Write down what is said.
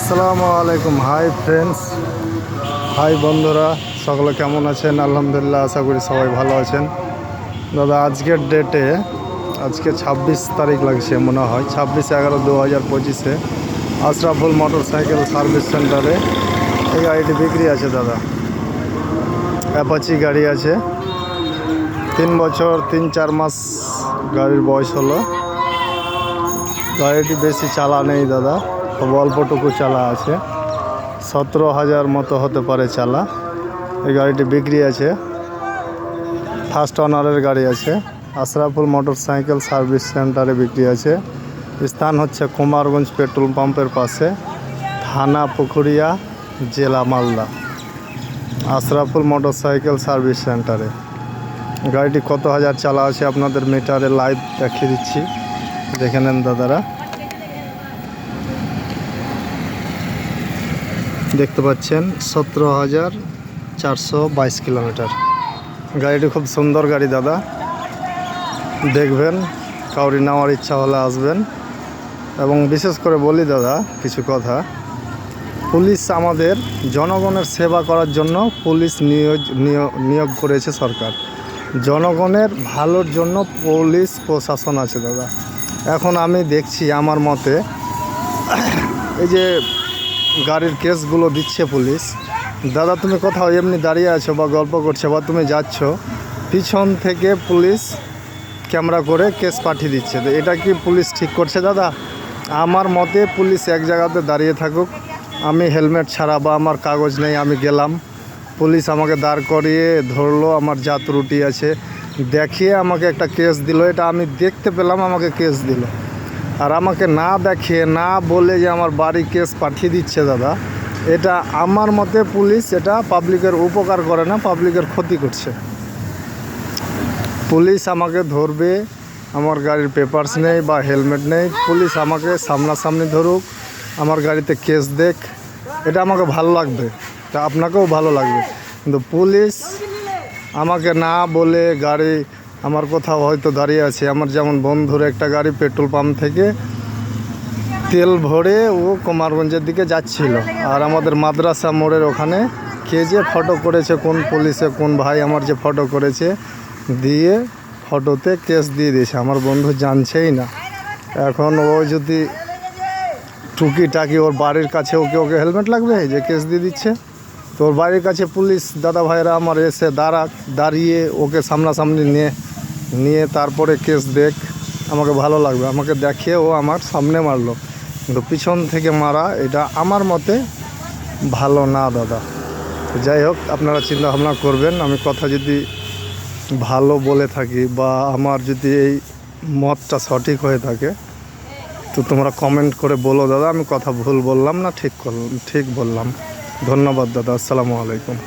আসসালামু আলাইকুম। Hi friends, high বন্ধুরা, সকলে কেমন আছেন? আলহামদুলিল্লাহ, আশা করি সবাই ভালো আছেন। দাদা, আজকের ডেটে আজকে 26 তারিখ লাগছে মনে হয়, 26/11/2025 আশরাফুল মোটর সাইকেল সার্ভিস সেন্টারে এই গাড়িটি বিক্রি আছে দাদা। অ্যাপাচি গাড়ি আছে, 3 বছর 3-4 মাস গাড়ির বয়স হলো। গাড়িটি বেশি চালা নেই দাদা, খুব অল্পটুকু চালা আছে, 17,000 মতো হতে পারে চালা। এই গাড়িটি বিক্রি আছে, ফার্স্ট অনারের গাড়ি আছে। আশরাফুল মোটর সাইকেল সার্ভিস সেন্টারে বিক্রি আছে। স্থান হচ্ছে কুমারগঞ্জ পেট্রোল পাম্পের পাশে, থানা পুকুরিয়া, জেলা Malda. Ashraful motor cycle service সেন্টারে গাড়িটি কত হাজার চালা আছে আপনাদের মিটারে লাইভ দেখিয়ে দিচ্ছি, দেখে নেন দাদারা। দেখতে পাচ্ছেন 17,422 কিলোমিটার। গাড়িটি খুব সুন্দর গাড়ি দাদা, দেখবেন, কাউরি নেওয়ার ইচ্ছা হলে আসবেন। এবং বিশেষ করে বলি দাদা কিছু কথা, পুলিশ আমাদের জনগণের সেবা করার জন্য পুলিশ নিয়োগ করেছে সরকার। জনগণের ভালোর জন্য পুলিশ প্রশাসন আছে দাদা। এখন আমি দেখছি আমার মতে এই যে গাড়ির কেসগুলো দিচ্ছে পুলিশ, দাদা তুমি কোথাও এমনি দাঁড়িয়ে আছো বা গল্প করছো বা তুমি যাচ্ছ, পিছন থেকে পুলিশ ক্যামেরা করে কেস পাঠিয়ে দিচ্ছে। তো এটা কি পুলিশ ঠিক করছে দাদা? আমার মতে পুলিশ এক জায়গাতে দাঁড়িয়ে থাকুক, আমি হেলমেট ছাড়া বা আমার কাগজ নেই, আমি গেলাম, পুলিশ আমাকে দাঁড় করিয়ে ধরলো, আমার যা ত্রুটি আছে দেখিয়ে আমাকে একটা কেস দিল, এটা আমি দেখতে পেলাম, আমাকে কেস দিল। আর আমাকে না দেখিয়ে না বলে যে আমার বাড়ি কেস পাঠিয়ে দিচ্ছে দাদা, এটা আমার মতে পুলিশ এটা পাবলিকের উপকার করে না, পাবলিকের ক্ষতি করছে। পুলিশ আমাকে ধরবে, আমার গাড়ির পেপারস নেই বা হেলমেট নেই, পুলিশ আমাকে সামনাসামনি ধরুক, আমার গাড়িতে কেস দেখ, এটা আমাকে ভালো লাগবে, তা আপনাকেও ভালো লাগবে। কিন্তু পুলিশ আমাকে না বলে গাড়ি আমার কোথাও হয়তো দাঁড়িয়ে আছে, আমার যেমন বন্ধুর একটা গাড়ি পেট্রোল পাম্প থেকে তেল ভরে ও কুমারগঞ্জের দিকে যাচ্ছিল, আর আমাদের মাদ্রাসা মোড়ের ওখানে কে যে ফটো করেছে, কোন পুলিশে কোন ভাই আমার যে ফটো করেছে দিয়ে ফটোতে কেস দিয়ে দিয়েছে, আমার বন্ধু জানছেই না। এখন ও যদি টুকিটাকি ওর বাড়ির কাছে ওকে হেলমেট লাগবে যে কেস দিয়ে দিচ্ছে, তো ওর বাড়ির কাছে পুলিশ দাদা ভাইরা আমার এসে দাঁড়িয়ে ওকে সামনাসামনি নিয়ে তারপরে কেস দেখ, আমাকে ভালো লাগবে। আমাকে দেখিয়ে ও আমার সামনে মারলো, কিন্তু পিছন থেকে মারা এটা আমার মতে ভালো না দাদা। যাই হোক, আপনারা চিন্তা ভাবনা করবেন, আমি কথা যদি ভালো বলে থাকি বা আমার যদি এই মতটা সঠিক হয়ে থাকে তো তোমরা কমেন্ট করে বলো দাদা, আমি কথা ভুল বললাম না ঠিক বললাম। ধন্যবাদ দাদা, আসসালামু আলাইকুম।